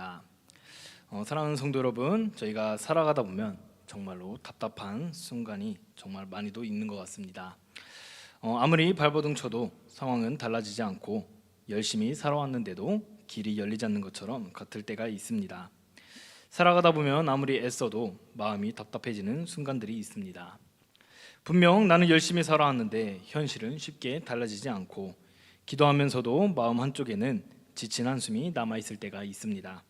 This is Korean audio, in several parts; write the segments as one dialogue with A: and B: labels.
A: 기도하겠습니다. 사랑하는 성도 여러분, 저희가 살아가다 보면 정말로 답답한 순간이 정말 많이도 있는 것 같습니다. 아무리 발버둥 쳐도 상황은 달라지지 않고 열심히 살아왔는데도 길이 열리지 않는 것처럼 같을 때가 있습니다. 살아가다 보면 아무리 애써도 마음이 답답해지는 순간들이 있습니다. 분명 나는 열심히 살아왔는데 현실은 쉽게 달라지지 않고 기도하면서도 마음 한쪽에는 지친 한숨이 남아있을 때가 있습니다.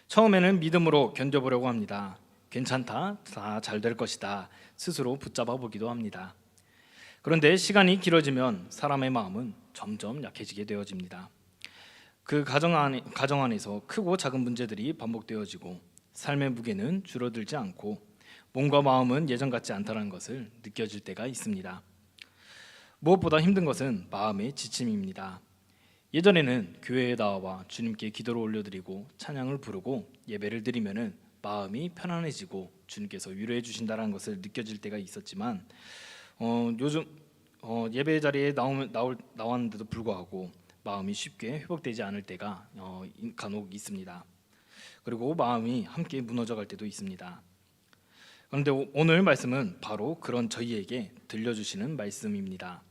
A: 처음에는 믿음으로 견뎌보려고 합니다. 괜찮다, 다 잘 될 것이다 스스로 붙잡아 보기도 합니다. 그런데 시간이 길어지면 사람의 마음은 점점 약해지게 되어집니다. 그 가정 안에서 크고 작은 문제들이 반복되어지고 삶의 무게는 줄어들지 않고 몸과 마음은 예전 같지 않다는 것을 느껴질 때가 있습니다. 무엇보다 힘든 것은 마음의 지침입니다. 예전에는 교회에 나와 주님께 기도를 올려드리고 찬양을 부르고 예배를 드리면은 마음이 편안해지고 주님께서 위로해 주신다는 것을 느껴질 때가 있었지만 요즘 예배 자리에 나왔는데도 불구하고 마음이 쉽게 회복되지 않을 때가 간혹 있습니다. 그리고 마음이 함께 무너져 갈 때도 있습니다. 그런데 오늘 말씀은 바로 그런 저희에게 들려주시는 말씀입니다.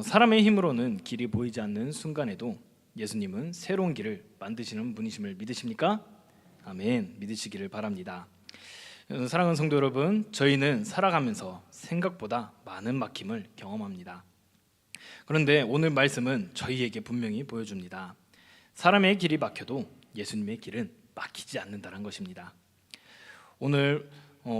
A: 사람의 힘으로는 길이 보이지 않는 순간에도 예수님은 새로운 길을 만드시는 분이심을 믿으십니까? 아멘, 믿으시기를 바랍니다. 사랑하는 성도 여러분, 저희는 살아가면서 생각보다 많은 막힘을 경험합니다. 그런데 오늘 말씀은 저희에게 분명히 보여줍니다. 사람의 길이 막혀도 예수님의 길은 막히지 않는다는 것입니다. 오늘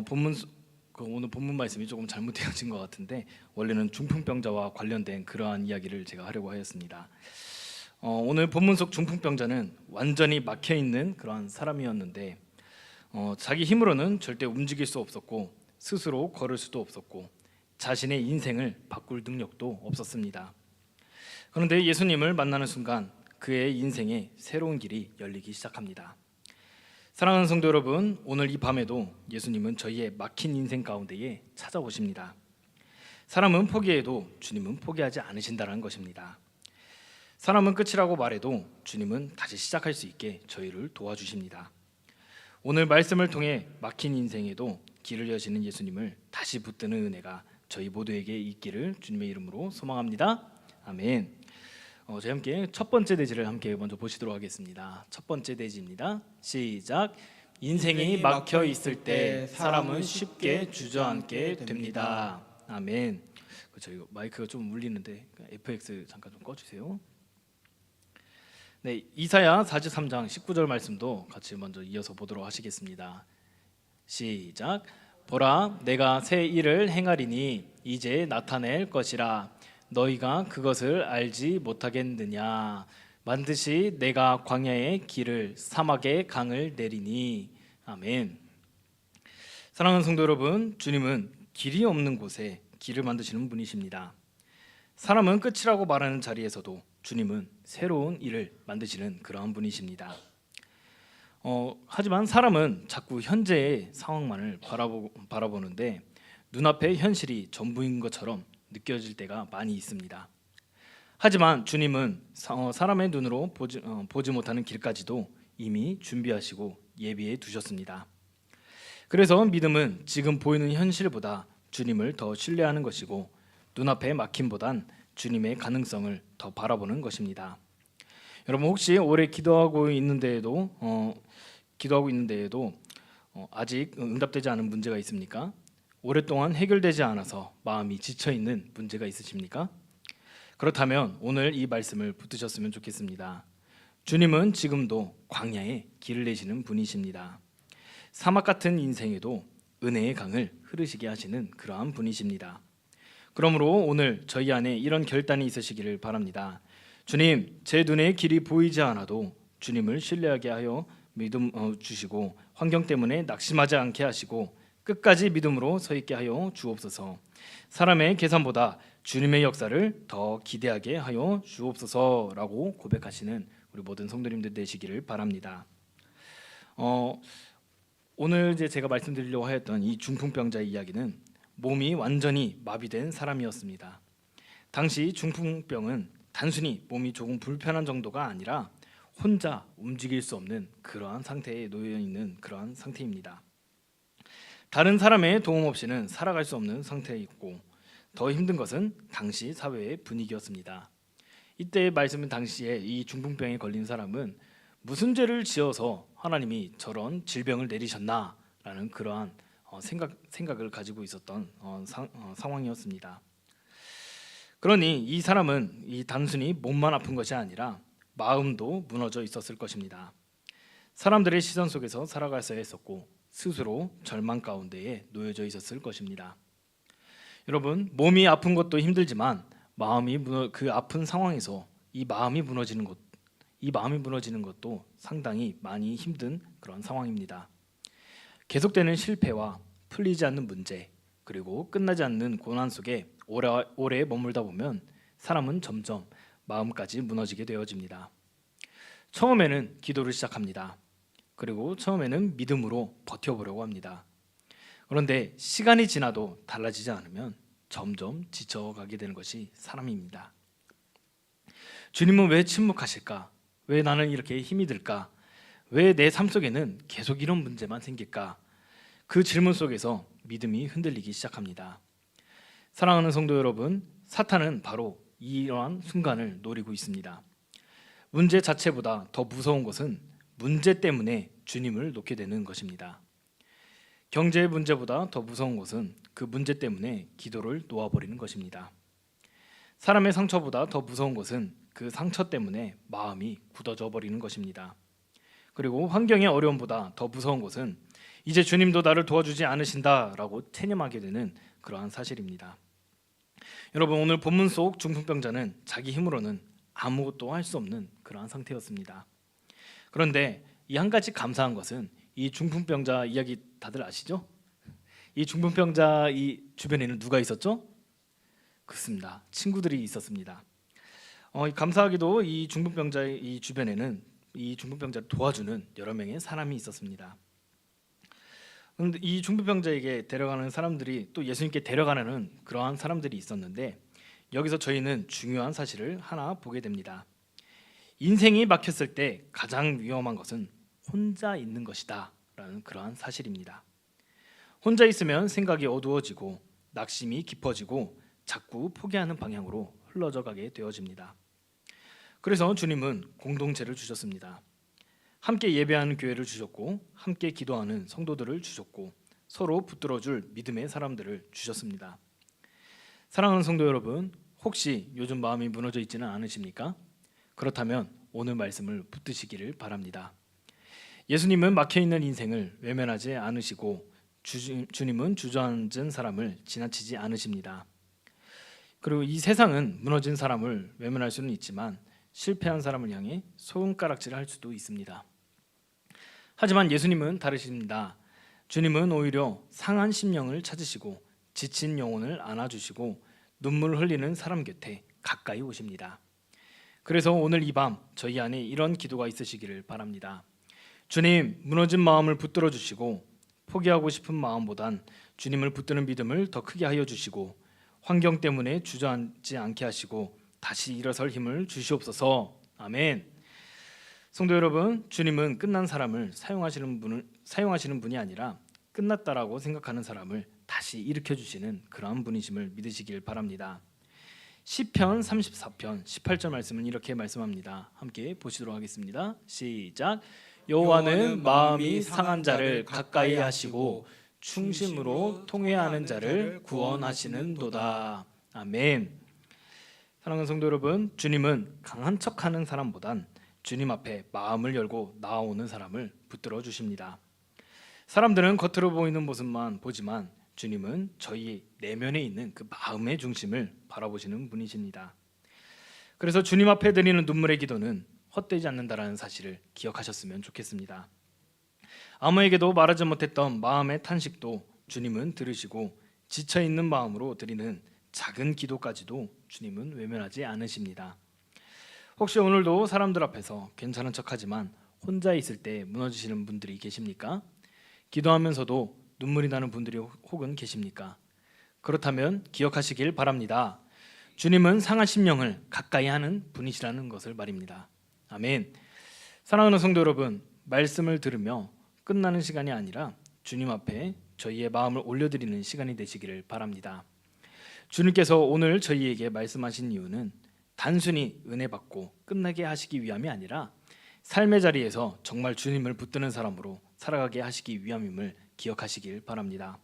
A: 본문 말씀이 조금 잘못되어진 것 같은데 원래는 중풍병자와 관련된 그러한 이야기를 제가 하려고 하였습니다. 오늘 본문 속 중풍병자는 완전히 막혀있는 그러한 사람이었는데 자기 힘으로는 절대 움직일 수 없었고 스스로 걸을 수도 없었고 자신의 인생을 바꿀 능력도 없었습니다. 그런데 예수님을 만나는 순간 그의 인생에 새로운 길이 열리기 시작합니다. 사랑하는 성도 여러분, 오늘 이 밤에도 예수님은 저희의 막힌 인생 가운데에 찾아오십니다. 사람은 포기해도 주님은 포기하지 않으신다는 것입니다. 사람은 끝이라고 말해도 주님은 다시 시작할 수 있게 저희를 도와주십니다. 오늘 말씀을 통해 막힌 인생에도 길을 여시는 예수님을 다시 붙드는 은혜가 저희 모두에게 있기를 주님의 이름으로 소망합니다. 아멘. 저희 함께 첫 번째 대지를 함께 먼저 보시도록 하겠습니다. 첫 번째 대지입니다. 시작. 인생이 막혀 있을 때 사람은 쉽게 주저앉게 됩니다. 아멘. 저희 마이크가 좀 울리는데 FX 잠깐 좀 꺼주세요. 네, 이사야 43장 19절 말씀도 같이 먼저 이어서 보도록 하시겠습니다. 시작. 보라, 내가 새 일을 행하리니 이제 나타낼 것이라. 너희가 그것을 알지 못하겠느냐. 반드시 내가 광야의 길을 사막의 강을 내리니. 아멘. 사랑하는 성도 여러분, 주님은 길이 없는 곳에 길을 만드시는 분이십니다. 사람은 끝이라고 말하는 자리에서도 주님은 새로운 일을 만드시는 그러한 분이십니다. 하지만 사람은 자꾸 현재의 상황만을 바라보는데 눈앞의 현실이 전부인 것처럼 느껴질 때가 많이 있습니다. 하지만 주님은 사람의 눈으로 보지 못하는 길까지도 이미 준비하시고 예비해 두셨습니다. 그래서 믿음은 지금 보이는 현실보다 주님을 더 신뢰하는 것이고 눈앞의 막힘보단 주님의 가능성을 더 바라보는 것입니다. 여러분, 혹시 오래 기도하고 있는데에도 아직 응답되지 않은 문제가 있습니까? 오랫동안 해결되지 않아서 마음이 지쳐있는 문제가 있으십니까? 그렇다면 오늘 이 말씀을 붙드셨으면 좋겠습니다. 주님은 지금도 광야에 길을 내시는 분이십니다. 사막 같은 인생에도 은혜의 강을 흐르시게 하시는 그러한 분이십니다. 그러므로 오늘 저희 안에 이런 결단이 있으시기를 바랍니다. 주님, 제 눈에 길이 보이지 않아도 주님을 신뢰하게 하여 믿음 주시고 환경 때문에 낙심하지 않게 하시고 끝까지 믿음으로 서 있게 하여 주옵소서. 사람의 계산보다 주님의 역사를 더 기대하게 하여 주옵소서라고 고백하시는 우리 모든 성도님들 되시기를 바랍니다. 오늘 이제 제가 말씀드리려고 하였던 이 중풍병자의 이야기는 몸이 완전히 마비된 사람이었습니다. 당시 중풍병은 단순히 몸이 조금 불편한 정도가 아니라 혼자 움직일 수 없는 그러한 상태에 놓여 있는 그러한 상태입니다. 다른 사람의 도움 없이는 살아갈 수 없는 상태에 있고, 더 힘든 것은 당시 사회의 분위기였습니다. 이때의 말씀은 당시에 이 중풍병에 걸린 사람은 무슨 죄를 지어서 하나님이 저런 질병을 내리셨나라는 그러한 생각을 가지고 있었던 상황이었습니다. 그러니 이 사람은 이 단순히 몸만 아픈 것이 아니라 마음도 무너져 있었을 것입니다. 사람들의 시선 속에서 살아가서야 했었고 스스로 절망 가운데에 놓여져 있었을 것입니다. 여러분, 몸이 아픈 것도 힘들지만 그 아픈 상황에서 이 마음이 무너지는 것도 상당히 많이 힘든 그런 상황입니다. 계속되는 실패와 풀리지 않는 문제, 그리고 끝나지 않는 고난 속에 오래 머물다 보면 사람은 점점 마음까지 무너지게 되어집니다. 처음에는 기도를 시작합니다. 그리고 처음에는 믿음으로 버텨보려고 합니다. 그런데 시간이 지나도 달라지지 않으면 점점 지쳐가게 되는 것이 사람입니다. 주님은 왜 침묵하실까? 왜 나는 이렇게 힘이 들까? 왜 내 삶 속에는 계속 이런 문제만 생길까? 그 질문 속에서 믿음이 흔들리기 시작합니다. 사랑하는 성도 여러분, 사탄은 바로 이러한 순간을 노리고 있습니다. 문제 자체보다 더 무서운 것은 문제 때문에 주님을 놓게 되는 것입니다. 경제의 문제보다 더 무서운 것은 그 문제 때문에 기도를 놓아버리는 것입니다. 사람의 상처보다 더 무서운 것은 그 상처 때문에 마음이 굳어져 버리는 것입니다. 그리고 환경의 어려움보다 더 무서운 것은 이제 주님도 나를 도와주지 않으신다라고 체념하게 되는 그러한 사실입니다. 여러분, 오늘 본문 속 중풍병자는 자기 힘으로는 아무것도 할 수 없는 그러한 상태였습니다. 그런데 이 한 가지 감사한 것은 이 중풍병자 이야기 다들 아시죠? 이 중풍병자 이 주변에는 누가 있었죠? 그렇습니다. 친구들이 있었습니다. 감사하게도 이 중풍병자의 이 주변에는 이 중풍병자를 도와주는 여러 명의 사람이 있었습니다. 그런데 이 중풍병자에게 데려가는 사람들이 또 예수님께 데려가는 그러한 사람들이 있었는데, 여기서 저희는 중요한 사실을 하나 보게 됩니다. 인생이 막혔을 때 가장 위험한 것은 혼자 있는 것이다 라는 그러한 사실입니다. 혼자 있으면 생각이 어두워지고 낙심이 깊어지고 자꾸 포기하는 방향으로 흘러져 가게 되어집니다. 그래서 주님은 공동체를 주셨습니다. 함께 예배하는 교회를 주셨고, 함께 기도하는 성도들을 주셨고, 서로 붙들어줄 믿음의 사람들을 주셨습니다. 사랑하는 성도 여러분, 혹시 요즘 마음이 무너져 있지는 않으십니까? 그렇다면 오늘 말씀을 붙드시기를 바랍니다. 예수님은 막혀있는 인생을 외면하지 않으시고 주님은 주저앉은 사람을 지나치지 않으십니다. 그리고 이 세상은 무너진 사람을 외면할 수는 있지만 실패한 사람을 향해 손가락질을 할 수도 있습니다. 하지만 예수님은 다르십니다. 주님은 오히려 상한 심령을 찾으시고 지친 영혼을 안아주시고 눈물을 흘리는 사람 곁에 가까이 오십니다. 그래서 오늘 이 밤 저희 안에 이런 기도가 있으시기를 바랍니다. 주님, 무너진 마음을 붙들어 주시고 포기하고 싶은 마음보단 주님을 붙드는 믿음을 더 크게 하여 주시고 환경 때문에 주저앉지 않게 하시고 다시 일어설 힘을 주시옵소서. 아멘. 성도 여러분, 주님은 끝난 사람을 사용하시는 분이 아니라 끝났다라고 생각하는 사람을 다시 일으켜 주시는 그러한 분이심을 믿으시길 바랍니다. 시편 34편 18절 말씀은 이렇게 말씀합니다. 함께 보시도록 하겠습니다. 시작. 여호와는 마음이 상한 자를 가까이 하시고 충심으로 통회하는 자를 구원하시는도다. 아멘. 사랑하는 성도 여러분, 주님은 강한 척하는 사람보단 주님 앞에 마음을 열고 나아오는 사람을 붙들어 주십니다. 사람들은 겉으로 보이는 모습만 보지만 주님은 저희 내면에 있는 그 마음의 중심을 바라보시는 분이십니다. 그래서 주님 앞에 드리는 눈물의 기도는 헛되지 않는다라는 사실을 기억하셨으면 좋겠습니다. 아무에게도 말하지 못했던 마음의 탄식도 주님은 들으시고 지쳐있는 마음으로 드리는 작은 기도까지도 주님은 외면하지 않으십니다. 혹시 오늘도 사람들 앞에서 괜찮은 척하지만 혼자 있을 때 무너지시는 분들이 계십니까? 기도하면서도 눈물이 나는 분들이 혹은 계십니까? 그렇다면 기억하시길 바랍니다. 주님은 상한 심령을 가까이 하는 분이시라는 것을 말입니다. 아멘. 사랑하는 성도 여러분, 말씀을 들으며 끝나는 시간이 아니라 주님 앞에 저희의 마음을 올려드리는 시간이 되시기를 바랍니다. 주님께서 오늘 저희에게 말씀하신 이유는 단순히 은혜 받고 끝나게 하시기 위함이 아니라 삶의 자리에서 정말 주님을 붙드는 사람으로 살아가게 하시기 위함임을 기억하시길 바랍니다.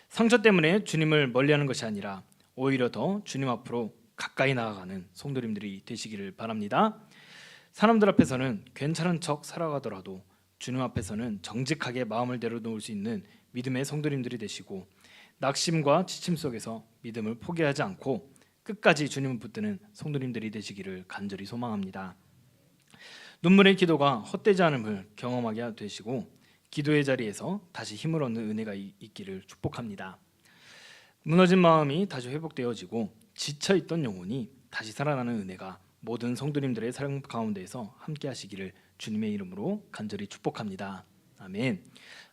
A: 상처 때문에 주님을 멀리하는 것이 아니라 오히려 더 주님 앞으로 가까이 나아가는 성도님들이 되시기를 바랍니다. 사람들 앞에서는 괜찮은 척 살아가더라도 주님 앞에서는 정직하게 마음을 내려놓을 수 있는 믿음의 성도님들이 되시고 낙심과 지침 속에서 믿음을 포기하지 않고 끝까지 주님을 붙드는 성도님들이 되시기를 간절히 소망합니다. 눈물의 기도가 헛되지 않음을 경험하게 되시고 기도의 자리에서 다시 힘을 얻는 은혜가 있기를 축복합니다. 무너진 마음이 다시 회복되어지고 지쳐있던 영혼이 다시 살아나는 은혜가 모든 성도님들의 삶 가운데에서 함께 하시기를 주님의 이름으로 간절히 축복합니다. 아멘.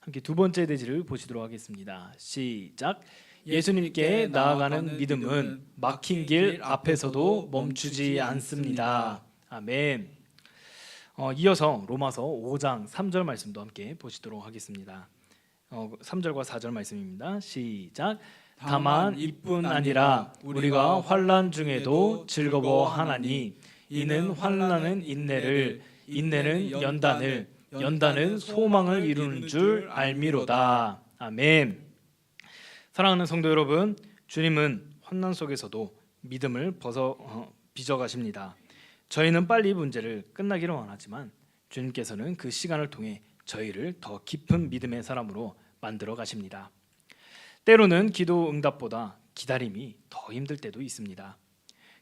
A: 함께 두 번째 대지를 보시도록 하겠습니다. 시작. 예수님께 나아가는 믿음은 막힌 길 앞에서도 멈추지 않습니다. 아멘. 이어서 로마서 5장 3절 말씀도 함께 보시도록 하겠습니다. 3절과 4절 말씀입니다. 시작. 다만 이뿐 아니라 우리가 환난 중에도 즐거워하나니 이는 환난은 인내를, 인내는 연단을, 연단은 소망을 이루는 줄 알미로다. 아멘. 사랑하는 성도 여러분, 주님은 환난 속에서도 믿음을 빚어가십니다. 저희는 빨리 문제를 끝나기를 원하지만 주님께서는 그 시간을 통해 저희를 더 깊은 믿음의 사람으로 만들어 가십니다. 때로는 기도 응답보다 기다림이 더 힘들 때도 있습니다.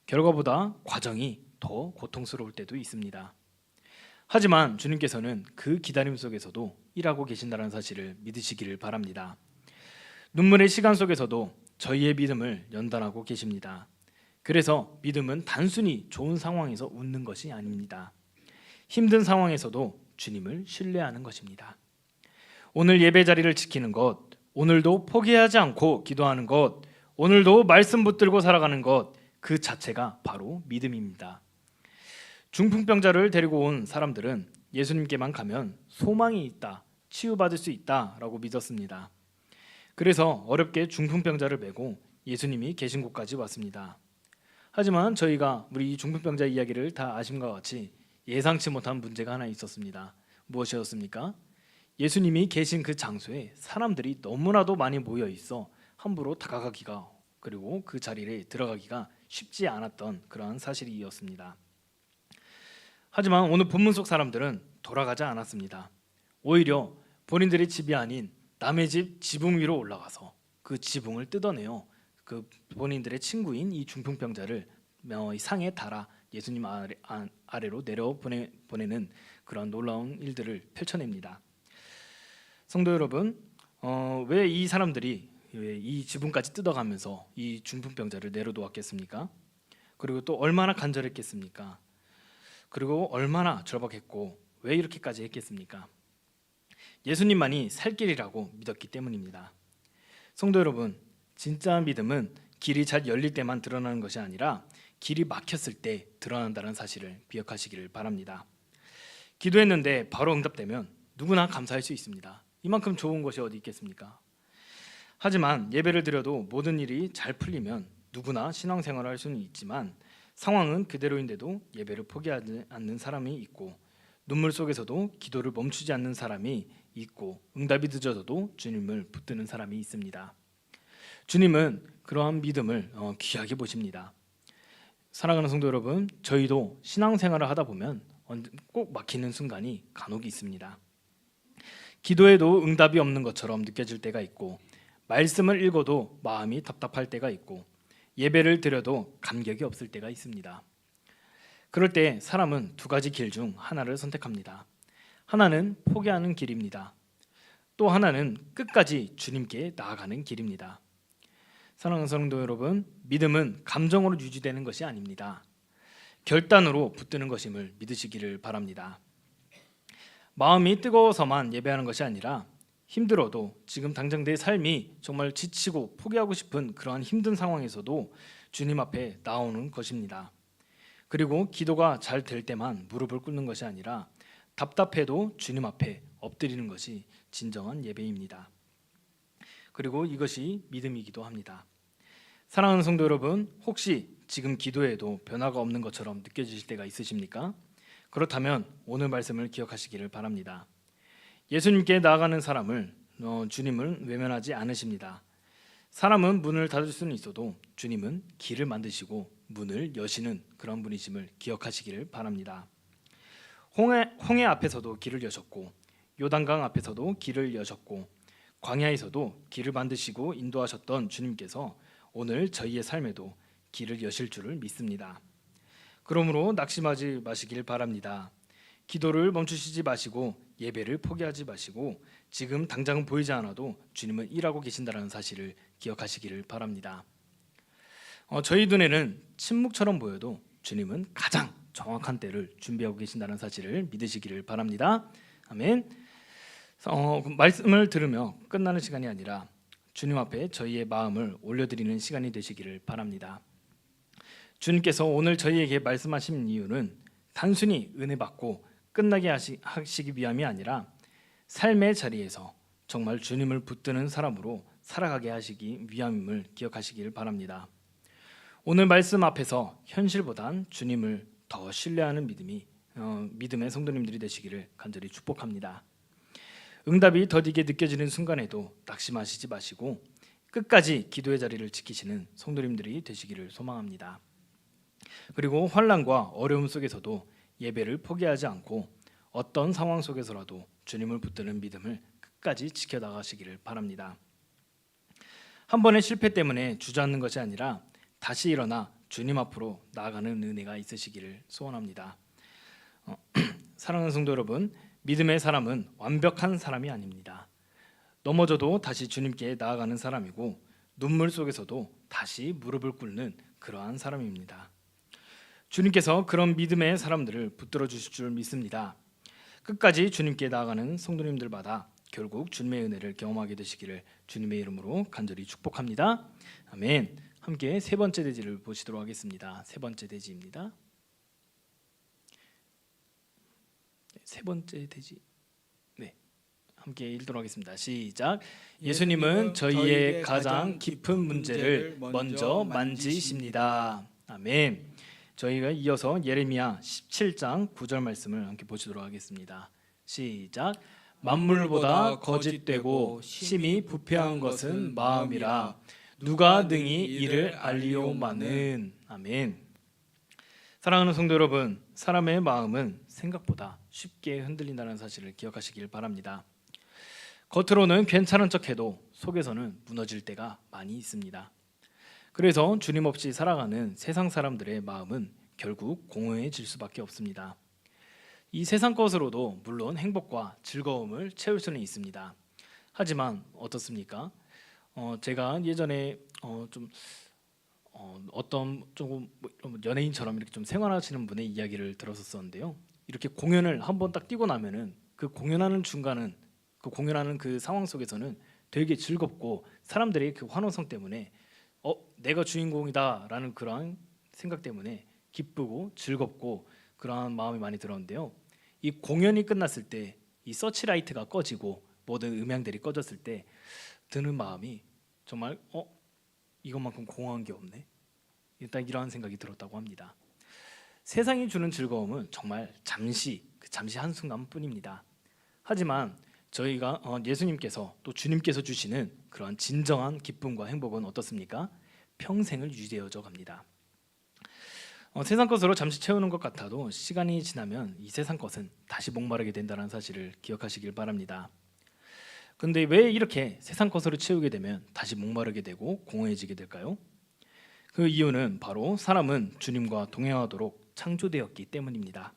A: 결과보다 과정이 더 고통스러울 때도 있습니다. 하지만 주님께서는 그 기다림 속에서도 일하고 계신다는 사실을 믿으시기를 바랍니다. 눈물의 시간 속에서도 저희의 믿음을 연단하고 계십니다. 그래서 믿음은 단순히 좋은 상황에서 웃는 것이 아닙니다. 힘든 상황에서도 주님을 신뢰하는 것입니다. 오늘 예배 자리를 지키는 것, 오늘도 포기하지 않고 기도하는 것, 오늘도 말씀 붙들고 살아가는 것, 그 자체가 바로 믿음입니다. 중풍병자를 데리고 온 사람들은 예수님께만 가면 소망이 있다, 치유받을 수 있다라고 믿었습니다. 그래서 어렵게 중풍병자를 메고 예수님이 계신 곳까지 왔습니다. 하지만 저희가 우리 중풍병자 이야기를 다 아심과 같이 예상치 못한 문제가 하나 있었습니다. 무엇이었습니까? 예수님이 계신 그 장소에 사람들이 너무나도 많이 모여 있어 함부로 다가가기가 그리고 그 자리에 들어가기가 쉽지 않았던 그러한 사실이었습니다. 하지만 오늘 본문 속 사람들은 돌아가지 않았습니다. 오히려 본인들의 집이 아닌 남의 집 지붕 위로 올라가서 그 지붕을 뜯어내어 그 본인들의 친구인 이 중풍병자를 상에 달아 예수님 아래로 내려 보내는 그런 놀라운 일들을 펼쳐냅니다. 성도 여러분, 왜 이 사람들이 이 지붕까지 뜯어가면서 이 중풍병자를 내려놓았겠습니까? 그리고 또 얼마나 간절했겠습니까? 그리고 얼마나 절박했고 왜 이렇게까지 했겠습니까? 예수님만이 살 길이라고 믿었기 때문입니다. 성도 여러분, 진짜 믿음은 길이 잘 열릴 때만 드러나는 것이 아니라 길이 막혔을 때 드러난다는 사실을 기억하시기를 바랍니다. 기도했는데 바로 응답되면 누구나 감사할 수 있습니다. 이만큼 좋은 것이 어디 있겠습니까? 하지만 예배를 드려도 모든 일이 잘 풀리면 누구나 신앙생활을 할 수는 있지만 상황은 그대로인데도 예배를 포기하지 않는 사람이 있고 눈물 속에서도 기도를 멈추지 않는 사람이 있고 응답이 늦어져도 주님을 붙드는 사람이 있습니다. 주님은 그러한 믿음을 귀하게 보십니다. 사랑하는 성도 여러분, 저희도 신앙생활을 하다 보면 꼭 막히는 순간이 간혹 있습니다. 기도해도 응답이 없는 것처럼 느껴질 때가 있고 말씀을 읽어도 마음이 답답할 때가 있고 예배를 드려도 감격이 없을 때가 있습니다. 그럴 때 사람은 두 가지 길 중 하나를 선택합니다. 하나는 포기하는 길입니다. 또 하나는 끝까지 주님께 나아가는 길입니다. 사랑하는 성도 여러분, 믿음은 감정으로 유지되는 것이 아닙니다. 결단으로 붙드는 것임을 믿으시기를 바랍니다. 마음이 뜨거워서만 예배하는 것이 아니라 힘들어도 지금 당장 내 삶이 정말 지치고 포기하고 싶은 그러한 힘든 상황에서도 주님 앞에 나오는 것입니다. 그리고 기도가 잘 될 때만 무릎을 꿇는 것이 아니라 답답해도 주님 앞에 엎드리는 것이 진정한 예배입니다. 그리고 이것이 믿음이기도 합니다. 사랑하는 성도 여러분, 혹시 지금 기도해도 변화가 없는 것처럼 느껴지실 때가 있으십니까? 그렇다면 오늘 말씀을 기억하시기를 바랍니다. 예수님께 나아가는 사람을 주님은 외면하지 않으십니다. 사람은 문을 닫을 수는 있어도 주님은 길을 만드시고 문을 여시는 그런 분이심을 기억하시기를 바랍니다. 홍해 앞에서도 길을 여셨고 요단강 앞에서도 길을 여셨고 광야에서도 길을 만드시고 인도하셨던 주님께서 오늘 저희의 삶에도 길을 여실 줄을 믿습니다. 그러므로 낙심하지 마시길 바랍니다. 기도를 멈추시지 마시고 예배를 포기하지 마시고 지금 당장은 보이지 않아도 주님은 일하고 계신다는 사실을 기억하시기를 바랍니다. 저희 눈에는 침묵처럼 보여도 주님은 가장 정확한 때를 준비하고 계신다는 사실을 믿으시기를 바랍니다. 아멘. 말씀을 들으며 끝나는 시간이 아니라 주님 앞에 저희의 마음을 올려드리는 시간이 되시기를 바랍니다. 주님께서 오늘 저희에게 말씀하신 이유는 단순히 은혜 받고 끝나게 하시기 위함이 아니라 삶의 자리에서 정말 주님을 붙드는 사람으로 살아가게 하시기 위함임을 기억하시길 바랍니다. 오늘 말씀 앞에서 현실보단 주님을 더 신뢰하는 믿음의 성도님들이 되시기를 간절히 축복합니다. 응답이 더디게 느껴지는 순간에도 낙심하시지 마시고 끝까지 기도의 자리를 지키시는 성도님들이 되시기를 소망합니다. 그리고 환난과 어려움 속에서도 예배를 포기하지 않고 어떤 상황 속에서라도 주님을 붙드는 믿음을 끝까지 지켜나가시기를 바랍니다. 한 번의 실패 때문에 주저앉는 것이 아니라 다시 일어나 주님 앞으로 나아가는 은혜가 있으시기를 소원합니다. 사랑하는 성도 여러분, 믿음의 사람은 완벽한 사람이 아닙니다. 넘어져도 다시 주님께 나아가는 사람이고 눈물 속에서도 다시 무릎을 꿇는 그러한 사람입니다. 주님께서 그런 믿음의 사람들을 붙들어 주실 줄 믿습니다. 끝까지 주님께 나아가는 성도님들마다 결국 주님의 은혜를 경험하게 되시기를 주님의 이름으로 간절히 축복합니다. 아멘. 함께 세 번째 대지를 보시도록 하겠습니다. 세 번째 대지입니다. 세 번째 대지. 네, 함께 읽도록 하겠습니다. 시작. 예수님은 저희의 가장 깊은 문제를 먼저 만지십니다. 아멘. 저희가 이어서 예레미야 17장 9절 말씀을 함께 보시도록 하겠습니다. 시작. 만물보다 거짓되고 심히 부패한 것은 마음이라 누가 능히 이를 알리오마는. 아멘. 사랑하는 성도 여러분, 사람의 마음은 생각보다 쉽게 흔들린다는 사실을 기억하시길 바랍니다. 겉으로는 괜찮은 척해도 속에서는 무너질 때가 많이 있습니다. 그래서 주님 없이 살아가는 세상 사람들의 마음은 결국 공허해질 수밖에 없습니다. 이 세상 것으로도 물론 행복과 즐거움을 채울 수는 있습니다. 하지만 어떻습니까? 제가 예전에 어떤 조금 연예인처럼 이렇게 좀 생활하시는 분의 이야기를 들었었는데요. 이렇게 공연을 한번 딱 뛰고 나면은 그 공연하는 중간은 그 공연하는 그 상황 속에서는 되게 즐겁고 사람들의 그 환호성 때문에 내가 주인공이다라는 그런 생각 때문에 기쁘고 즐겁고 그러한 마음이 많이 들었는데요. 이 공연이 끝났을 때 이 서치라이트가 꺼지고 모든 음향들이 꺼졌을 때 드는 마음이 정말 이것만큼 공허한 게 없네. 일단 이러한 생각이 들었다고 합니다. 세상이 주는 즐거움은 정말 잠시 한순간뿐입니다. 하지만 저희가 예수님께서 또 주님께서 주시는 그러한 진정한 기쁨과 행복은 어떻습니까? 평생을 유지되어져 갑니다. 세상 것으로 잠시 채우는 것 같아도 시간이 지나면 이 세상 것은 다시 목마르게 된다는 사실을 기억하시길 바랍니다. 근데 왜 이렇게 세상 것으로 채우게 되면 다시 목마르게 되고 공허해지게 될까요? 그 이유는 바로 사람은 주님과 동행하도록 창조되었기 때문입니다.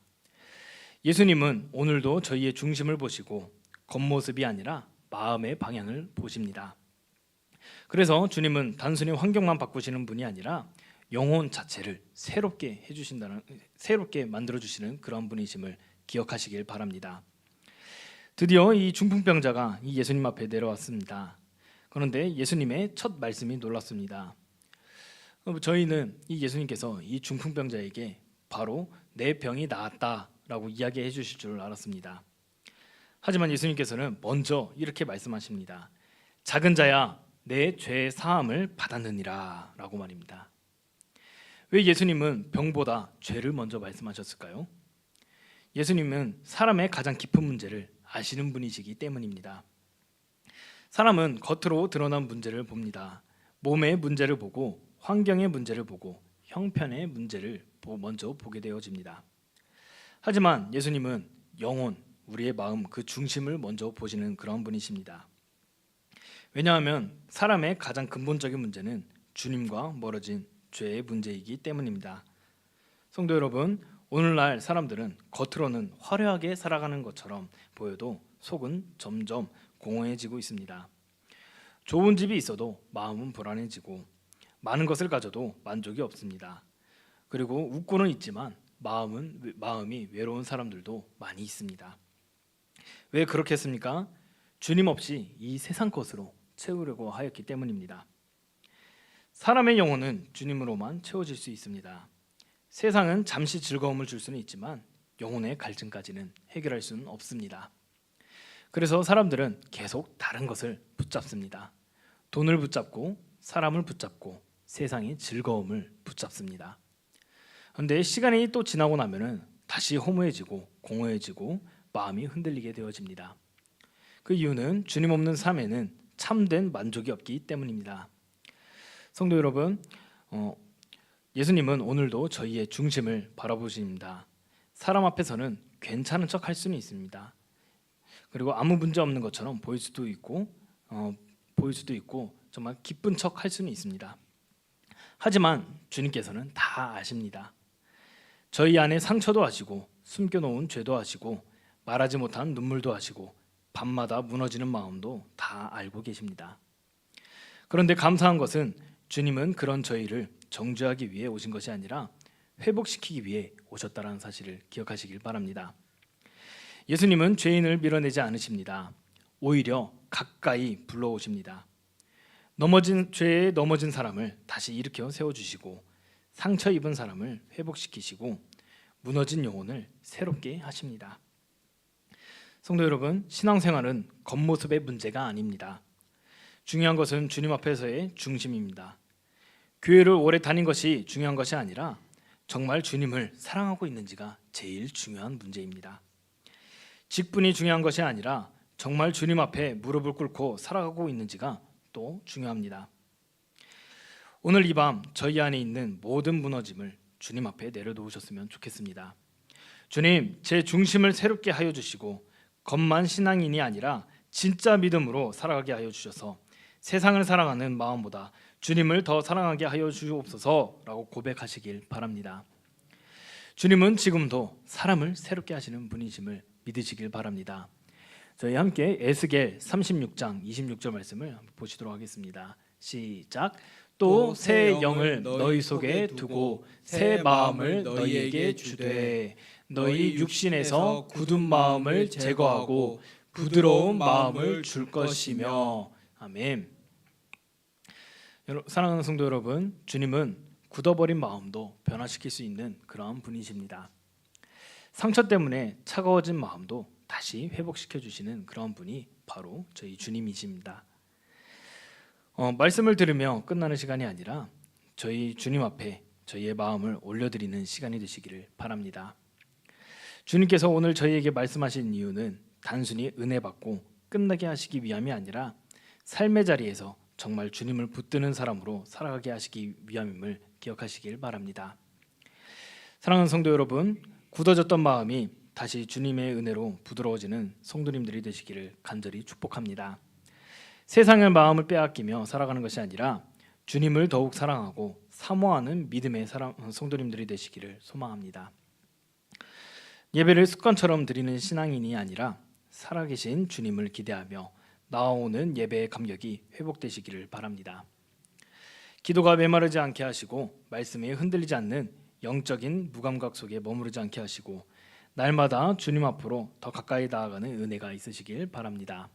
A: 예수님은 오늘도 저희의 중심을 보시고 겉모습이 아니라 마음의 방향을 보십니다. 그래서 주님은 단순히 환경만 바꾸시는 분이 아니라 영혼 자체를 새롭게 만들어 주시는 그런 분이심을 기억하시길 바랍니다. 드디어 이 중풍병자가 이 예수님 앞에 내려왔습니다. 그런데 예수님의 첫 말씀이 놀랐습니다. 저희는 이 예수님께서 이 중풍병자에게 바로 내 병이 나았다 라고 이야기해 주실 줄 알았습니다. 하지만 예수님께서는 먼저 이렇게 말씀하십니다. 작은 자야 내 죄 사함을 받았느니라 라고 말입니다. 왜 예수님은 병보다 죄를 먼저 말씀하셨을까요? 예수님은 사람의 가장 깊은 문제를 아시는 분이시기 때문입니다. 사람은 겉으로 드러난 문제를 봅니다. 몸의 문제를 보고 환경의 문제를 보고 형편의 문제를 먼저 보게 되어집니다. 하지만 예수님은 영혼, 우리의 마음 그 중심을 먼저 보시는 그런 분이십니다. 왜냐하면 사람의 가장 근본적인 문제는 주님과 멀어진 죄의 문제이기 때문입니다. 성도 여러분, 오늘날 사람들은 겉으로는 화려하게 살아가는 것처럼 보여도 속은 점점 공허해지고 있습니다. 좋은 집이 있어도 마음은 불안해지고 많은 것을 가져도 만족이 없습니다. 그리고 웃고는 있지만 마음이 외로운 사람들도 많이 있습니다. 왜 그렇겠습니까? 주님 없이 이 세상 것으로 채우려고 하였기 때문입니다. 사람의 영혼은 주님으로만 채워질 수 있습니다. 세상은 잠시 즐거움을 줄 수는 있지만 영혼의 갈증까지는 해결할 수는 없습니다. 그래서 사람들은 계속 다른 것을 붙잡습니다. 돈을 붙잡고 사람을 붙잡고 세상의 즐거움을 붙잡습니다. 그런데 시간이 또 지나고 나면은 다시 허무해지고 공허해지고 마음이 흔들리게 되어집니다. 그 이유는 주님 없는 삶에는 참된 만족이 없기 때문입니다. 성도 여러분, 예수님은 오늘도 저희의 중심을 바라보십니다. 사람 앞에서는 괜찮은 척 할 수는 있습니다. 그리고 아무 문제 없는 것처럼 보일 수도 있고 정말 기쁜 척 할 수는 있습니다. 하지만 주님께서는 다 아십니다. 저희 안에 상처도 아시고 숨겨놓은 죄도 아시고 말하지 못한 눈물도 아시고 밤마다 무너지는 마음도 다 알고 계십니다. 그런데 감사한 것은 주님은 그런 저희를 정죄하기 위해 오신 것이 아니라 회복시키기 위해 오셨다는 사실을 기억하시길 바랍니다. 예수님은 죄인을 밀어내지 않으십니다. 오히려 가까이 불러오십니다. 죄에 넘어진 사람을 다시 일으켜 세워주시고 상처 입은 사람을 회복시키시고 무너진 영혼을 새롭게 하십니다. 성도 여러분, 신앙생활은 겉모습의 문제가 아닙니다. 중요한 것은 주님 앞에서의 중심입니다. 교회를 오래 다닌 것이 중요한 것이 아니라 정말 주님을 사랑하고 있는지가 제일 중요한 문제입니다. 직분이 중요한 것이 아니라 정말 주님 앞에 무릎을 꿇고 살아가고 있는지가 또 중요합니다. 오늘 이 밤 저희 안에 있는 모든 무너짐을 주님 앞에 내려놓으셨으면 좋겠습니다. 주님, 제 중심을 새롭게 하여 주시고 겉만 신앙인이 아니라 진짜 믿음으로 살아가게 하여 주셔서 세상을 사랑하는 마음보다 주님을 더 사랑하게 하여 주옵소서라고 고백하시길 바랍니다. 주님은 지금도 사람을 새롭게 하시는 분이심을 믿으시길 바랍니다. 저희 함께 에스겔 36장 26절 말씀을 보시도록 하겠습니다. 시작. 또 새 영을 너희 속에 두고 새 마음을 너희에게 주되 너희 육신에서 굳은 마음을 제거하고 부드러운 마음을 줄 것이며. 아멘. 사랑하는 성도 여러분, 주님은 굳어버린 마음도 변화시킬 수 있는 그러한 분이십니다. 상처 때문에 차가워진 마음도 다시 회복시켜 주시는 그런 분이 바로 저희 주님이십니다. 말씀을 들으며 끝나는 시간이 아니라 저희 주님 앞에 저희의 마음을 올려드리는 시간이 되시기를 바랍니다. 주님께서 오늘 저희에게 말씀하신 이유는 단순히 은혜 받고 끝나게 하시기 위함이 아니라 삶의 자리에서 정말 주님을 붙드는 사람으로 살아가게 하시기 위함임을 기억하시길 바랍니다. 사랑하는 성도 여러분, 굳어졌던 마음이 다시 주님의 은혜로 부드러워지는 성도님들이 되시기를 간절히 축복합니다. 세상의 마음을 빼앗기며 살아가는 것이 아니라 주님을 더욱 사랑하고 사모하는 믿음의 성도님들이 되시기를 소망합니다. 예배를 습관처럼 드리는 신앙인이 아니라 살아계신 주님을 기대하며 나아오는 예배의 감격이 회복되시기를 바랍니다. 기도가 메마르지 않게 하시고 말씀에 흔들리지 않는 영적인 무감각 속에 머무르지 않게 하시고 날마다 주님 앞으로 더 가까이 나아가는 은혜가 있으시길 바랍니다.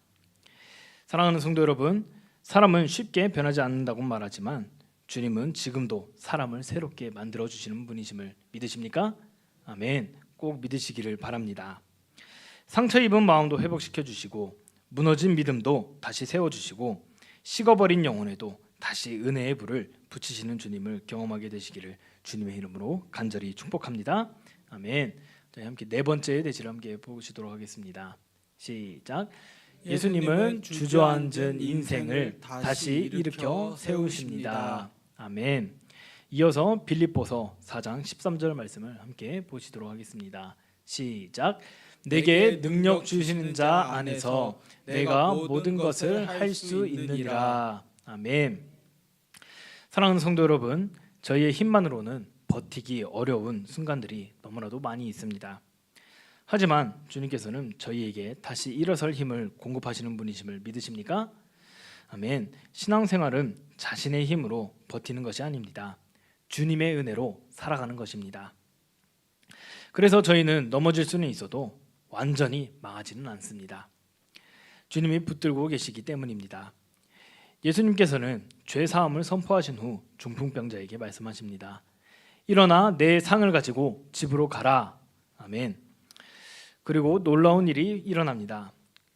A: 사랑하는 성도 여러분, 사람은 쉽게 변하지 않는다고 말하지만 주님은 지금도 사람을 새롭게 만들어 주시는 분이심을 믿으십니까? 아멘. 꼭 믿으시기를 바랍니다. 상처 입은 마음도 회복시켜 주시고 무너진 믿음도 다시 세워 주시고 식어버린 영혼에도 다시 은혜의 불을 붙이시는 주님을 경험하게 되시기를 주님의 이름으로 간절히 축복합니다. 아멘. 저희 함께 네 번째 대지를 함께 보시도록 하겠습니다. 시작. 예수님은 주저앉은 인생을 다시 일으켜 세우십니다. 아멘. 이어서 빌립보서 4장 13절 말씀을 함께 보시도록 하겠습니다. 시작. 내게 능력 주시는 자 안에서 내가 모든 것을 할 수 있느니라. 아멘. 사랑하는 성도 여러분, 저희의 힘만으로는 버티기 어려운 순간들이 너무나도 많이 있습니다. 하지만 주님께서는 저희에게 다시 일어설 힘을 공급하시는 분이심을 믿으십니까? 아멘. 신앙생활은 자신의 힘으로 버티는 것이 아닙니다. 주님의 은혜로 살아가는 것입니다. 그래서 저희는 넘어질 수는 있어도 완전히 망하지는 않습니다. 주님이 붙들고 계시기 때문입니다. 예수님께서는 죄 사함을 선포하신 후 중풍병자에게 말씀하십니다. 일어나 내 상을 가지고 집으로 가라. 아멘. 그리고 놀라운 일이 일어납니다.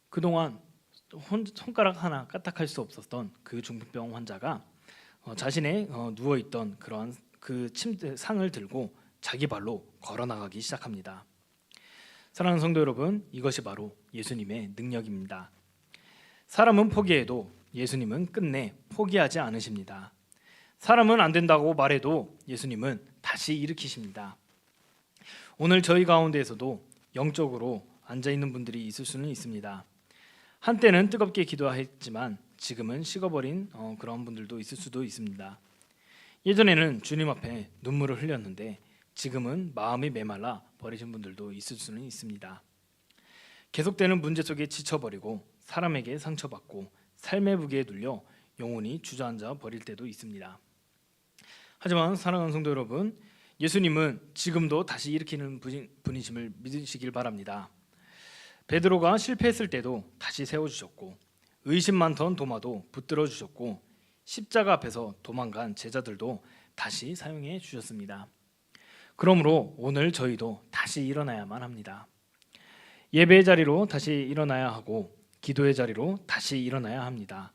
A: 그동안 손가락 하나 까딱할 수 없었던 그 중풍병 환자가 자신의 누워있던 그러한 그 침대 상을 들고 자기 발로 걸어 나가기 시작합니다. 사랑하는 성도 여러분, 이것이 바로 예수님의 능력입니다. 사람은 포기해도 예수님은 끝내 포기하지 않으십니다. 사람은 안 된다고 말해도 예수님은 다시 일으키십니다. 오늘 저희 가운데에서도 영적으로 앉아있는 분들이 있을 수는 있습니다. 한때는 뜨겁게 기도했지만 지금은 식어버린 그런 분들도 있을 수도 있습니다. 예전에는 주님 앞에 눈물을 흘렸는데 지금은 마음이 메말라 버리신 분들도 있을 수는 있습니다. 계속되는 문제 속에 지쳐버리고 사람에게 상처받고 삶의 무게에 눌려 영혼이 주저앉아 버릴 때도 있습니다. 하지만 사랑하는 성도 여러분, 예수님은 지금도 다시 일으키는 분이심을 믿으시길 바랍니다. 베드로가 실패했을 때도 다시 세워주셨고 의심 많던 도마도 붙들어 주셨고 십자가 앞에서 도망간 제자들도 다시 사용해 주셨습니다. 그러므로 오늘 저희도 다시 일어나야만 합니다. 예배의 자리로 다시 일어나야 하고 기도의 자리로 다시 일어나야 합니다.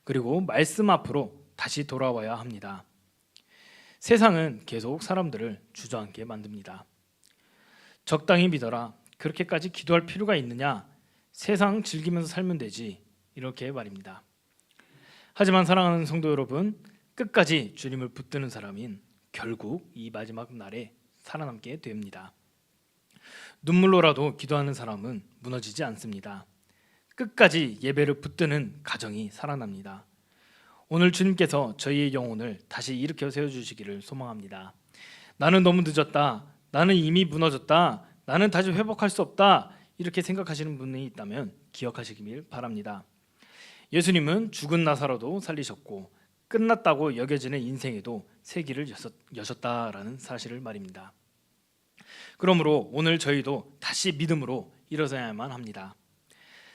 A: 그리고 말씀 앞으로 다시 돌아와야 합니다. 세상은 계속 사람들을 주저앉게 만듭니다. 적당히 믿어라. 그렇게까지 기도할 필요가 있느냐? 세상 즐기면서 살면 되지. 이렇게 말입니다. 하지만 사랑하는 성도 여러분, 끝까지 주님을 붙드는 사람인 결국 이 마지막 날에 살아남게 됩니다. 눈물로라도 기도하는 사람은 무너지지 않습니다. 끝까지 예배를 붙드는 가정이 살아납니다. 오늘 주님께서 저희의 영혼을 다시 일으켜 세워주시기를 소망합니다. 나는 너무 늦었다. 나는 이미 무너졌다. 나는 다시 회복할 수 없다. 이렇게 생각하시는 분이 있다면 기억하시길 바랍니다. 예수님은 죽은 나사로도 살리셨고 끝났다고 여겨지는 인생에도 세기를 여셨다라는 사실을 말입니다. 그러므로 오늘 저희도 다시 믿음으로 일어서야만 합니다.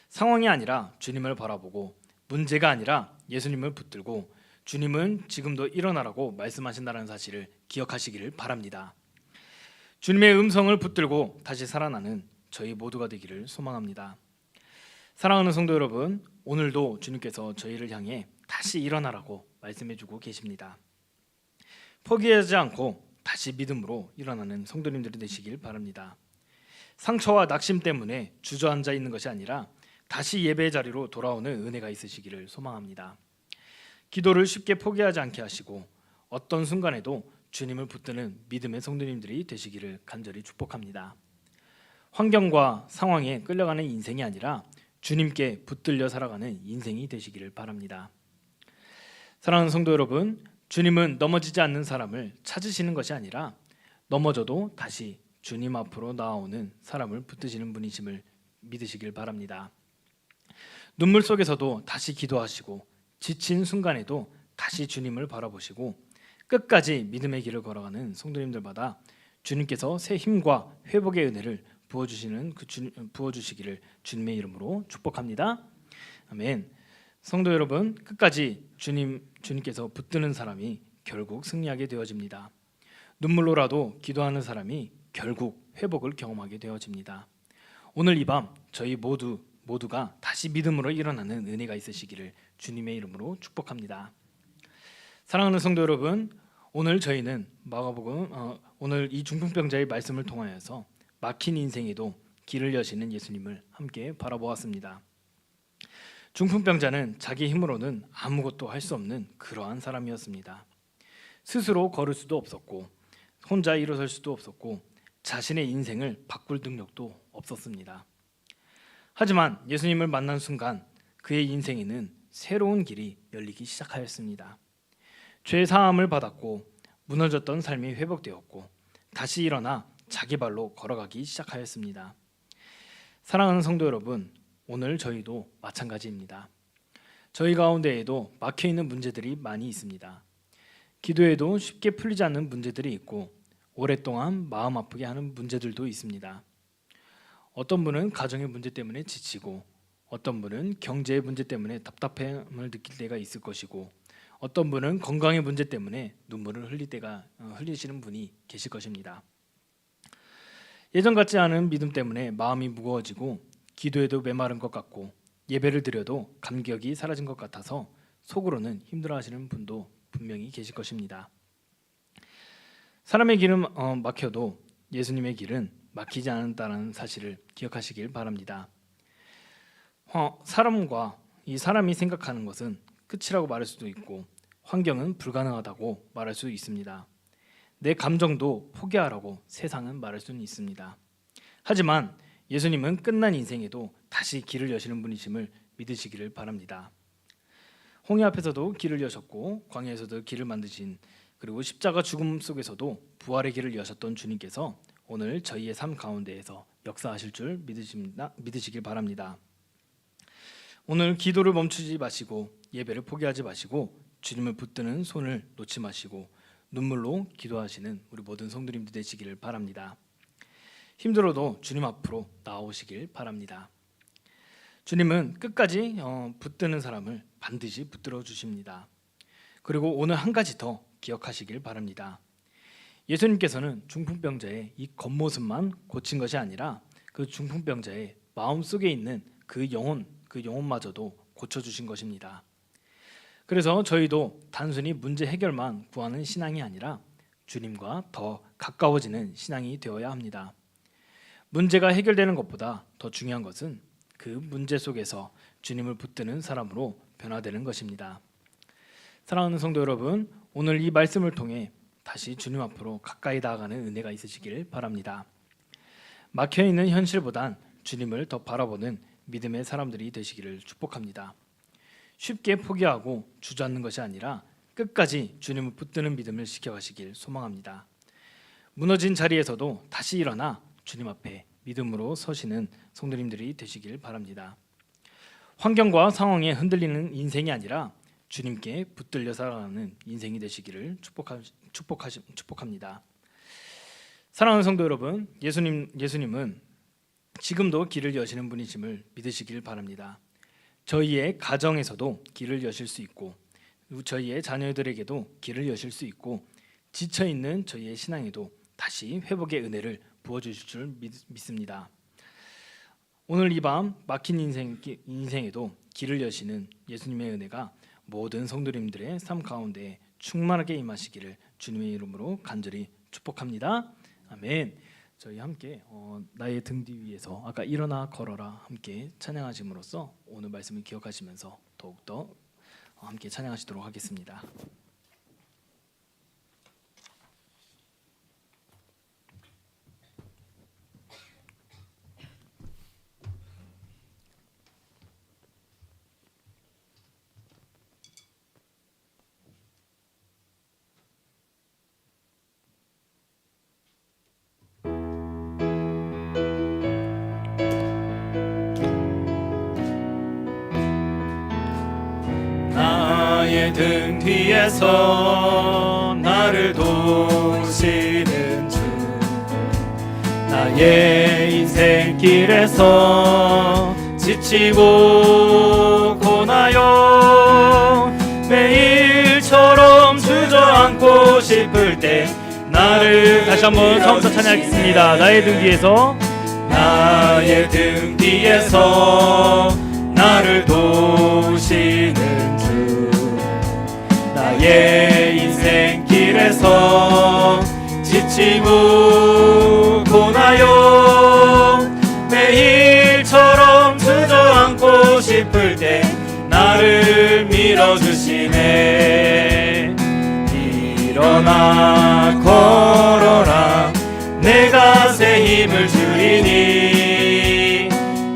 A: 상황이 아니라 주님을 바라보고 문제가 아니라 예수님을 붙들고 주님은 지금도 일어나라고 말씀하신다는 사실을 기억하시기를 바랍니다. 주님의 음성을 붙들고 다시 살아나는 저희 모두가 되기를 소망합니다. 사랑하는 성도 여러분, 오늘도 주님께서 저희를 향해 다시 일어나라고 말씀해주고 계십니다. 포기하지 않고 다시 믿음으로 일어나는 성도님들이 되시길 바랍니다. 상처와 낙심 때문에 주저앉아 있는 것이 아니라 다시 예배의 자리로 돌아오는 은혜가 있으시기를 소망합니다. 기도를 쉽게 포기하지 않게 하시고 어떤 순간에도 주님을 붙드는 믿음의 성도님들이 되시기를 간절히 축복합니다. 환경과 상황에 끌려가는 인생이 아니라 주님께 붙들려 살아가는 인생이 되시기를 바랍니다. 사랑하는 성도 여러분, 주님은 넘어지지 않는 사람을 찾으시는 것이 아니라 넘어져도 다시 주님 앞으로 나아오는 사람을 붙드시는 분이심을 믿으시길 바랍니다. 눈물 속에서도 다시 기도하시고 지친 순간에도 다시 주님을 바라보시고 끝까지 믿음의 길을 걸어가는 성도님들마다 주님께서 새 힘과 회복의 은혜를 부어주시기를 주님의 이름으로 축복합니다. 아멘. 성도 여러분, 끝까지 주님께서 붙드는 사람이 결국 승리하게 되어집니다. 눈물로라도 기도하는 사람이 결국 회복을 경험하게 되어집니다. 오늘 이 밤 저희 모두가 다시 믿음으로 일어나는 은혜가 있으시기를 주님의 이름으로 축복합니다. 사랑하는 성도 여러분, 오늘 저희는 마가복음 오늘 이 중풍병자의 말씀을 통하여서 막힌 인생에도 길을 여시는 예수님을 함께 바라보았습니다. 중풍병자는 자기 힘으로는 아무것도 할 수 없는 그러한 사람이었습니다. 스스로 걸을 수도 없었고 혼자 일어설 수도 없었고 자신의 인생을 바꿀 능력도 없었습니다. 하지만 예수님을 만난 순간 그의 인생에는 새로운 길이 열리기 시작하였습니다. 죄 사함을 받았고 무너졌던 삶이 회복되었고 다시 일어나 자기 발로 걸어가기 시작하였습니다. 사랑하는 성도 여러분, 오늘 저희도 마찬가지입니다. 저희 가운데에도 막혀있는 문제들이 많이 있습니다. 기도에도 쉽게 풀리지 않는 문제들이 있고 오랫동안 마음 아프게 하는 문제들도 있습니다. 어떤 분은 가정의 문제 때문에 지치고 어떤 분은 경제의 문제 때문에 답답함을 느낄 때가 있을 것이고 어떤 분은 건강의 문제 때문에 눈물을 흘리시는 분이 계실 것입니다. 예전 같지 않은 믿음 때문에 마음이 무거워지고 기도에도 메마른 것 같고 예배를 드려도 감격이 사라진 것 같아서 속으로는 힘들어하시는 분도 분명히 계실 것입니다. 사람의 길은 막혀도 예수님의 길은 막히지 않는다는 사실을 기억하시길 바랍니다. 사람이 생각하는 것은 끝이라고 말할 수도 있고 환경은 불가능하다고 말할 수 있습니다. 내 감정도 포기하라고 세상은 말할 수는 있습니다. 하지만 예수님은 끝난 인생에도 다시 길을 여시는 분이심을 믿으시기를 바랍니다. 홍해 앞에서도 길을 여셨고 광야에서도 길을 만드신, 그리고 십자가 죽음 속에서도 부활의 길을 여셨던 주님께서 오늘 저희의 삶 가운데에서 역사하실 줄 믿으시길 바랍니다. 오늘 기도를 멈추지 마시고 예배를 포기하지 마시고 주님을 붙드는 손을 놓지 마시고 눈물로 기도하시는 우리 모든 성도님들 되시기를 바랍니다. 힘들어도 주님 앞으로 나오시길 바랍니다. 주님은 끝까지 붙드는 사람을 반드시 붙들어 주십니다. 그리고 오늘 한 가지 더 기억하시길 바랍니다. 예수님께서는 중풍병자의 이 겉모습만 고친 것이 아니라 그 중풍병자의 마음속에 있는 그 영혼마저도 고쳐주신 것입니다. 그래서 저희도 단순히 문제 해결만 구하는 신앙이 아니라 주님과 더 가까워지는 신앙이 되어야 합니다. 문제가 해결되는 것보다 더 중요한 것은 그 문제 속에서 주님을 붙드는 사람으로 변화되는 것입니다. 사랑하는 성도 여러분, 오늘 이 말씀을 통해 다시 주님 앞으로 가까이 나아가는 은혜가 있으시길 바랍니다. 막혀있는 현실보단 주님을 더 바라보는 믿음의 사람들이 되시기를 축복합니다. 쉽게 포기하고 주저앉는 것이 아니라 끝까지 주님을 붙드는 믿음을 지켜가시길 소망합니다. 무너진 자리에서도 다시 일어나 주님 앞에 믿음으로 서시는 성도님들이 되시길 바랍니다. 환경과 상황에 흔들리는 인생이 아니라 주님께 붙들려 살아가는 인생이 되시기를 축복합니다. 사랑하는 성도 여러분, 예수님은 지금도 길을 여시는 분이심을 믿으시길 바랍니다. 저희의 가정에서도 길을 여실 수 있고 저희의 자녀들에게도 길을 여실 수 있고 지쳐있는 저희의 신앙에도 다시 회복의 은혜를 부어주실 줄 믿습니다. 오늘 이 밤 막힌 인생에도 길을 여시는 예수님의 은혜가 모든 성도님들의 삶 가운데 충만하게 임하시기를 주님의 이름으로 간절히 축복합니다. 아멘. 저희 함께 나의 등 뒤 위에서 아까 일어나 걸어라 함께 찬양하심으로써 오늘 말씀을 기억하시면서 더욱더 함께 찬양하시도록 하겠습니다.
B: 등 뒤에서 나를 도우시는 주, 나의 인생길에서 지치고 고나요 매일처럼 주저앉고 싶을 때 나를
A: 다시 한번 처음부터 찬양하겠습니다. 나의 등 뒤에서
B: 나의 등 뒤에서 나를 도우시는 주 나의 인생길에서 지치고 고나요 매일처럼 주저앉고 싶을 때 나를 밀어주시네 일어나 걸어라 내가 새 힘을 주리니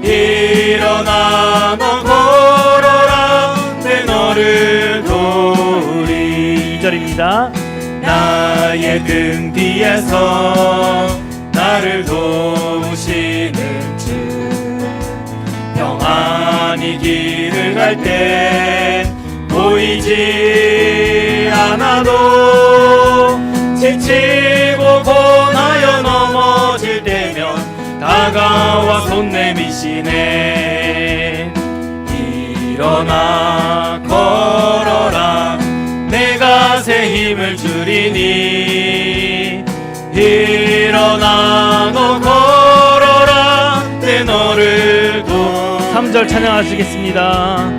B: 일어나 너 걸어라 내 너를 도우리
A: 2절입니다.
B: 나의 등 뒤에서 나를 도우시는 주 평안히 길을 갈 땐 보이지 않아도 지치고 고나여 넘어질 때면 다가와 손 내미시네 일어나 걸어라 내가 새 힘을 주리니 일어나 너 걸어라 내 너를 도
A: 3절 찬양하시겠습니다.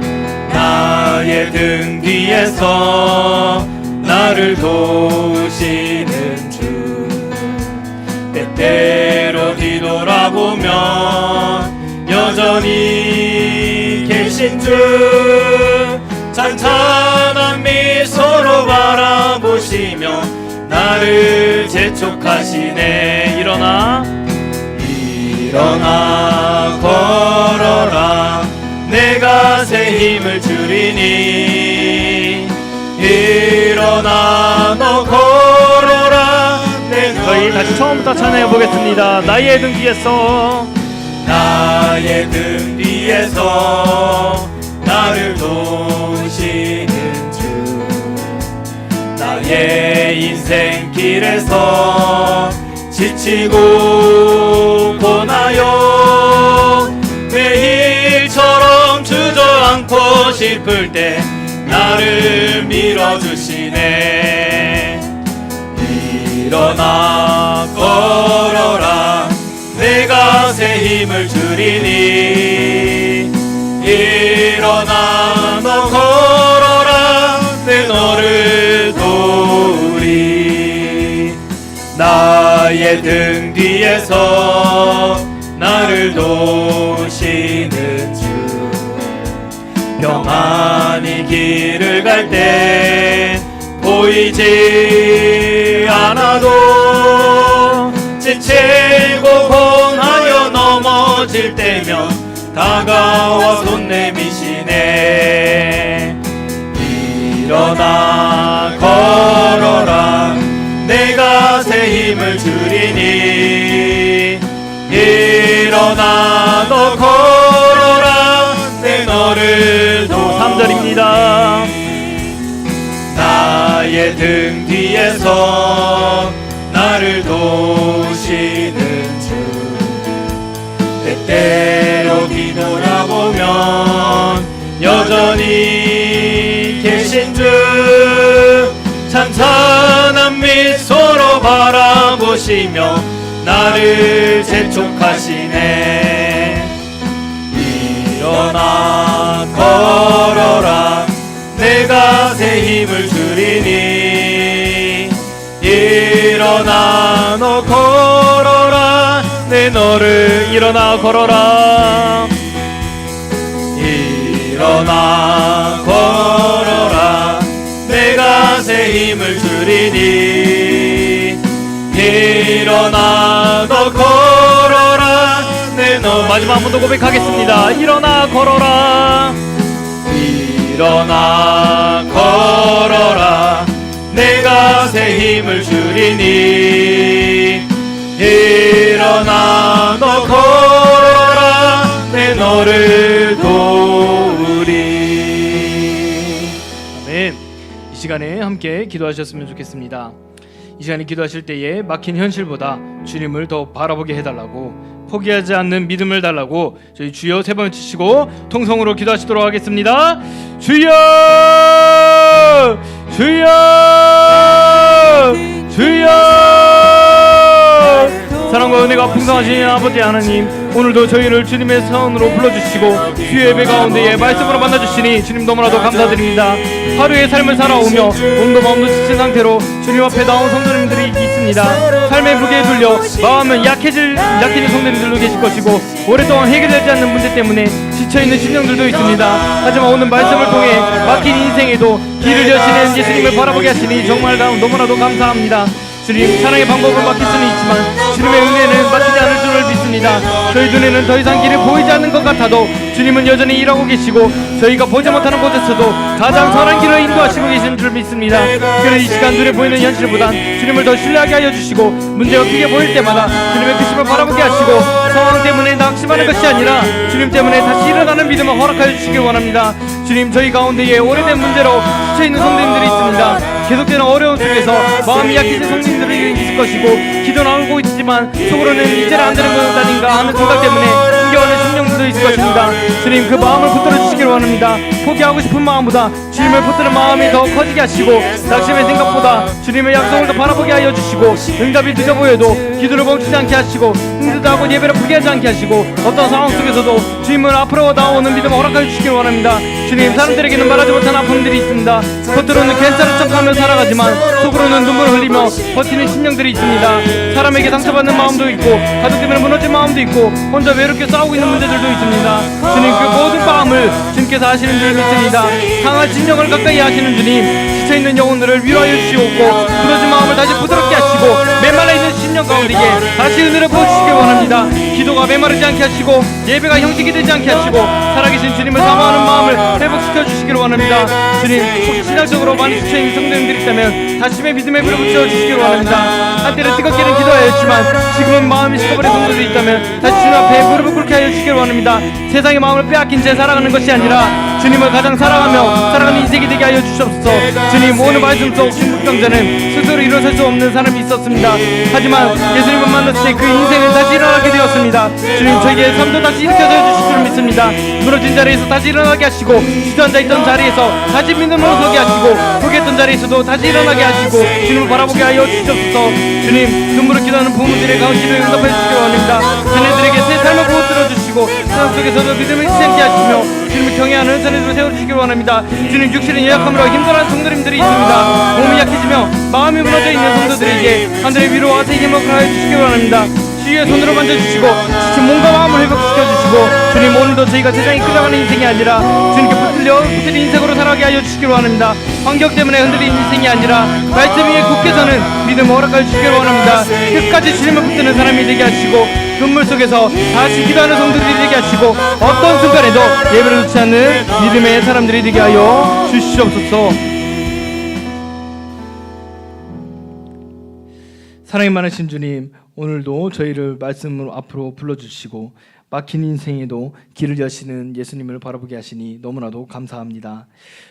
B: 나의 등 뒤에서 나를 도우시는 주 때때로 뒤돌아보면 여전히 계신 주 찬찬한 미소로 바라보시며 나를 재촉하시네 일어나 걸어라 내가 새 힘을 주리니 일어나 너 걸어라 내
A: 저희 다시 처음부터 찬양해 보겠습니다. 나의 등 뒤에서
B: 나의 등 뒤에서 나를 도우시는 주 나의 인생길에서 지치고 고나요 매일처럼 주저앉고 싶을 때 나를 밀어주시네 일어나 걸어라 내가 새 힘을 주리니 일어나 너 걸어라 내 너를 도우리 나의 등 뒤에서 나를 도우시는 주 평안히 길을 갈 땐 보이지 않아도 지치고 고나여 넘어질 때면 다가와 손 내미시네 일어나 걸어라 내가 새 힘을 주리니 일어나 너 걸어라 내 너를 도
A: 3절입니다.
B: 나의 등 뒤에서 나를 도우시는 주 때때로 뒤돌아보면 여전히 계신 주 찬찬한 미소로 바라보시며 나를 재촉하시네 일어나 걸어라 내가 새 힘을 주리니 일어나 너 걸어라 내 너를
A: 일어나 걸어라
B: 일어나 걸어라 내가 새 힘을 주리니 일어나 너 걸어라 내 너
A: 마지막 한 번 더 고백하겠습니다. 일어나 걸어라
B: 일어나 걸어라 내가 새 힘을 주리니 일어나 너 걸어라 내 너를 도우리
A: 아멘. 이 시간에 함께 기도하셨으면 좋겠습니다. 이 시간에 기도하실 때에 막힌 현실보다 주님을 더 바라보게 해달라고 포기하지 않는 믿음을 달라고 저희 주여 세 번 치시고 통성으로 기도하시도록 하겠습니다. 주여 주여 주여 은혜가 풍성하신 아버지 하나님, 오늘도 저희를 주님의 사원으로 불러주시고 주의 예배 가운데에 말씀으로 만나주시니 주님 너무나도 감사드립니다. 하루의 삶을 살아오며 몸도 마음도 지친 상태로 주님 앞에 나온 성도님들이 있습니다. 삶의 무게에 눌려 마음은 약해진 성도님들도 계실 것이고 오랫동안 해결되지 않는 문제 때문에 지쳐있는 심령들도 있습니다. 하지만 오늘 말씀을 통해 막힌 인생에도 길을 여시는 예수님을 바라보게 하시니 정말 너무나도 감사합니다. 주님, 사랑의 방법은 막힐 수는 있지만 주님의 은혜는 막히지 않을 줄을 믿습니다. 저희 눈에는 더 이상 길이 보이지 않는 것 같아도 주님은 여전히 일하고 계시고 저희가 보지 못하는 곳에서도 가장 선한 길을 인도하시고 계시는 줄 믿습니다. 그런 이 시간 눈에 보이는 현실보단 주님을 더 신뢰하게 하여 주시고 문제가 크게 보일 때마다 주님의 크심을 바라보게 하시고 상황 때문에 낙심하는 것이 아니라 주님 때문에 다시 일어나는 믿음을 허락하여 주시길 원합니다. 주님, 저희 가운데에 오래된 문제로 지쳐있는 성도님들이 있습니다. 계속되는 어려움 속에서 마음이 약해진 성도님들이 있을 것이고 기도 나오고 있지만 속으로는 이제는 안 되는 것 아닌가 하는 생각 때문에 힘겨워하는 심령들도 있을 것입니다. 주님, 그 마음을 붙들어 주시길 원합니다. 포기하고 싶은 마음보다 주님을 붙드는 마음이 더 커지게 하시고 낙심의 생각보다 주님의 약속을 더 바라보게 하여 주시고 응답이 늦어 보여도 기도를 멈추지 않게 하시고 힘들다고 예배를 포기하지 않게 하시고 어떤 상황 속에서도 주님을 앞으로 나오는 믿음을 허락하여 주시길 원합니다. 주님, 사람들에게는 말하지 못한 아픔들이 있습니다. 겉으로는 괜찮은 척하며 살아가지만 속으로는 눈물을 흘리며 버티는 심령들이 있습니다. 사람에게 상처받는 마음도 있고 가족 때문에 무너진 마음도 있고 혼자 외롭게 싸우고 있는 문제들도 있습니다. 주님, 그 모든 마음을 주님께서 하시는 줄 믿습니다. 상한 심령을 가까이 하시는 주님, 지쳐있는 영혼들을 위로하여 주시옵고 부러진 마음을 다시 부드럽게 하시고 메말라 있는 심령 가운데에 다시 은혜를 부어주시길 원합니다. 기도가 메마르지 않게 하시고 예배가 형식이 되지 않게 하시고 살아계신 주님을 사모하는 마음을 회복시켜 주시길 원합니다. 주님, 혹시 신앙적으로 많이 지쳐있는 성도님들이 있다면 다시의 믿음에 불을 붙여 주시길 원합니다. 한때는 뜨겁게는 기도하였지만 지금은 마음이 식어버린 성도들이 있다면 다시 주님 앞에 무릎을 꿇게 하여 주시길 원합니다. 세상의 마음을 빼앗긴 채 살아가는 것이 아니라 주님을 가장 사랑하며 살아가는 인생이 되게 하여 주시옵소서. 주님, 오늘 말씀 속 중국경자는 스스로 일어설 수 없는 사람이 있었습니다. 하지만 예수님을 만났을 때 그 인생은 다시 일어나게 되었습니다. 주님, 저에게 삶도 다시 일으켜져 주실 줄 믿습니다. 무너진 자리에서 다시 일어나게 하시고 주저앉아 있던 자리에서 다시 믿음으로 서게 하시고 포기했던 자리에서도 다시 일어나게 하시고 주님을 바라보게 하여 주시옵소서. 주님, 눈물을 기도하는 부모들의 가운데를 응답해 주시기 원합니다. 자녀들에게 새 삶을 부어들어 주시고 세상 속에서도 믿음을 잃지 않게 하시며 주님을 경외하는 자녀들을 세워주시기 원합니다. 주님, 육신의 연약함으로 힘들어하는 성도님들이 있습니다. 몸이 약해지며 마음이 무너져 있는 성도들에게 하늘의 위로와 새 힘을 가하여 주시기 원합니다. 주의 손으로 만져주시고 지친 몸과 마음을 회복시켜주시고 주님, 오늘도 저희가 세상에 끌려가는 인생이 아니라 주님께 붙들린 인생으로 살아가게 하여 주시기를 원합니다. 환경 때문에 흔들린 인생이 아니라 말씀 위에 굳게 서는 믿음을 허락하여 주시기를 원합니다. 끝까지 주님을 붙드는 사람이 되게 하시고 눈물 속에서 다시 기도하는 성도들이 되게 하시고 어떤 순간에도 예배를 놓지 않는 믿음의 사람들이 되게 하여 주시옵소서. 사랑이 많으신 주님, 오늘도 저희를 말씀으로 앞으로 불러주시고 막힌 인생에도 길을 여시는 예수님을 바라보게 하시니 너무나도 감사합니다.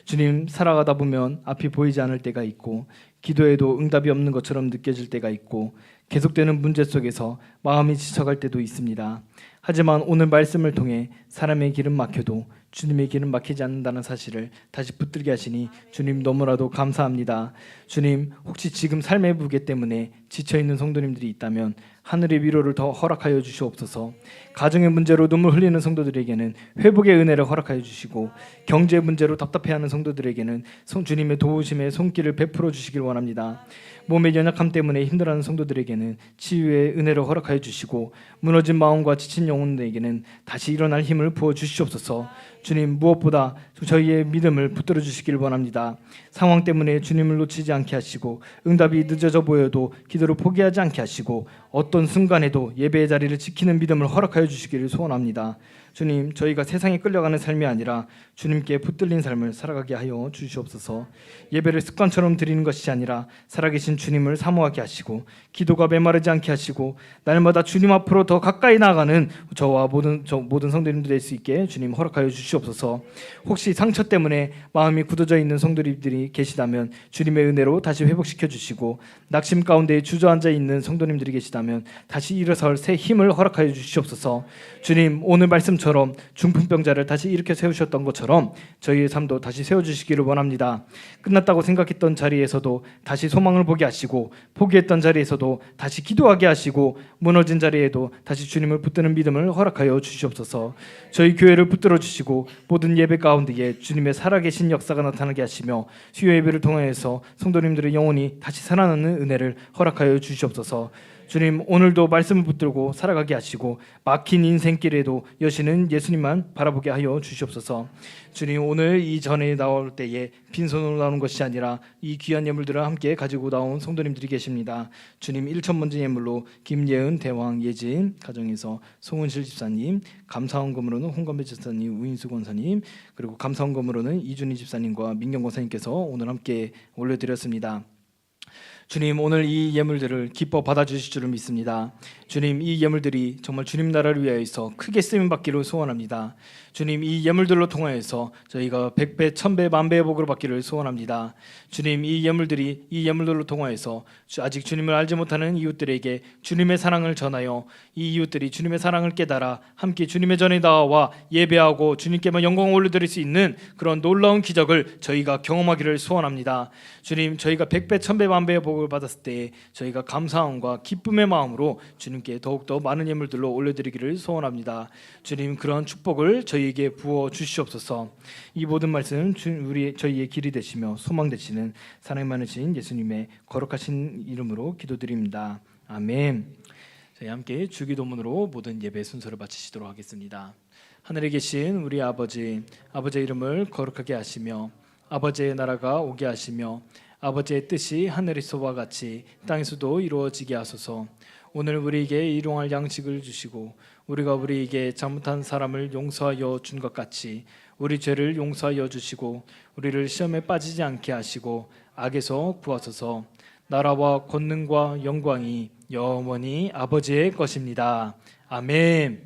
A: 주님, 살아가다 보면 앞이 보이지 않을 때가 있고 기도에도 응답이 없는 것처럼 느껴질 때가 있고 계속되는 문제 속에서 마음이 지쳐갈 때도 있습니다. 하지만 오늘 말씀을 통해 사람의 길은 막혀도 주님의 길은 막히지 않는다는 사실을 다시 붙들게 하시니 주님 너무나도 감사합니다. 주님, 혹시 지금 삶의 무게 때문에 지쳐있는 성도님들이 있다면 하늘의 위로를 더 허락하여 주시옵소서. 가정의 문제로 눈물 흘리는 성도들에게는 회복의 은혜를 허락하여 주시고 경제 문제로 답답해하는 성도들에게는 주님의 도우심의 손길을 베풀어 주시길 원합니다. 몸의 연약함 때문에 힘들어하는 성도들에게는 치유의 은혜를 허락하여 주시고 무너진 마음과 지친 영혼들에게는 다시 일어날 힘을 부어 주시옵소서. 주님, 무엇보다 저희의 믿음을 붙들어 주시길 원합니다. 상황 때문에 주님을 놓치지 않게 하시고 응답이 늦어져 보여도 기도를 포기하지 않게 하시고 어떤 순간에도 예배의 자리를 지키는 믿음을 허락하여 주시기를 소원합니다. 주님, 저희가 세상에 끌려가는 삶이 아니라 주님께 붙들린 삶을 살아가게 하여 주시옵소서. 예배를 습관처럼 드리는 것이 아니라 살아계신 주님을 사모하게 하시고 기도가 메마르지 않게 하시고 날마다 주님 앞으로 더 가까이 나아가는 저와 모든 성도님들 될 수 있게 주님 허락하여 주시옵소서. 혹시 상처 때문에 마음이 굳어져 있는 성도님들이 계시다면 주님의 은혜로 다시 회복시켜 주시고 낙심 가운데 주저앉아 있는 성도님들이 계시다면 다시 일어설 새 힘을 허락하여 주시옵소서. 주님, 오늘 말씀처럼 것처럼 중풍병자를 다시 일으켜 세우셨던 것처럼 저희의 삶도 다시 세워주시기를 원합니다. 끝났다고 생각했던 자리에서도 다시 소망을 보게 하시고, 포기했던 자리에서도 다시 기도하게 하시고, 무너진 자리에도 다시 주님을 붙드는 믿음을 허락하여 주시옵소서. 저희 교회를 붙들어 주시고 모든 예배 가운데에 주님의 살아계신 역사가 나타나게 하시며, 수요 예배를 통하여서 성도님들의 영혼이 다시 살아나는 은혜를 허락하여 주시옵소서. 주님, 오늘도 말씀을 붙들고 살아가게 하시고 막힌 인생길에도 여시는 예수님만 바라보게 하여 주시옵소서. 주님, 오늘 이 전에 나올 때에 빈손으로 나오는 것이 아니라 이 귀한 예물들을 함께 가지고 나온 성도님들이 계십니다. 주님, 1,000번째 예물로 김예은, 대왕, 예진 가정에서 송은실 집사님, 감사원금으로는 홍건배 집사님, 우인수 권사님, 그리고 감사원금으로는 이준희 집사님과 민경 권사님께서 오늘 함께 올려드렸습니다. 주님, 오늘 이 예물들을 기뻐 받아주실 줄을 믿습니다. 주님, 이 예물들이 정말 주님 나라를 위하여서 크게 쓰임받기를 소원합니다. 주님, 이 예물들로 통하여서 저희가 100배, 1000배, 만배의 복을 받기를 소원합니다. 주님, 이 예물들로 통하여서 아직 주님을 알지 못하는 이웃들에게 주님의 사랑을 전하여 이 이웃들이 주님의 사랑을 깨달아 함께 주님의 전에 나와 예배하고 주님께만 영광을 올려드릴 수 있는 그런 놀라운 기적을 저희가 경험하기를 소원합니다. 주님, 저희가 100배, 1000배, 만배의 복을 받았을 때 저희가 감사함과 기쁨의 마음으로 주님께 더욱더 많은 예물들로 올려드리기를 소원합니다. 주님, 그런 축복을 저희에게 부어 주시옵소서. 이 모든 말씀 저희의 길이 되시며 소망 되시는 사랑 많으신 예수님의 거룩하신 이름으로 기도드립니다. 아멘. 저희 함께 주기도문으로 모든 예배 순서를 마치시도록 하겠습니다. 하늘에 계신 우리 아버지의 이름을 거룩하게 하시며 아버지의 나라가 오게 하시며 아버지의 뜻이 하늘에서와 같이 땅에서도 이루어지게 하소서. 오늘 우리에게 일용할 양식을 주시고 우리가 우리에게 잘못한 사람을 용서하여 준 것 같이 우리 죄를 용서하여 주시고 우리를 시험에 빠지지 않게 하시고 악에서 구하소서. 나라와 권능과 영광이 영원히 아버지의 것입니다. 아멘.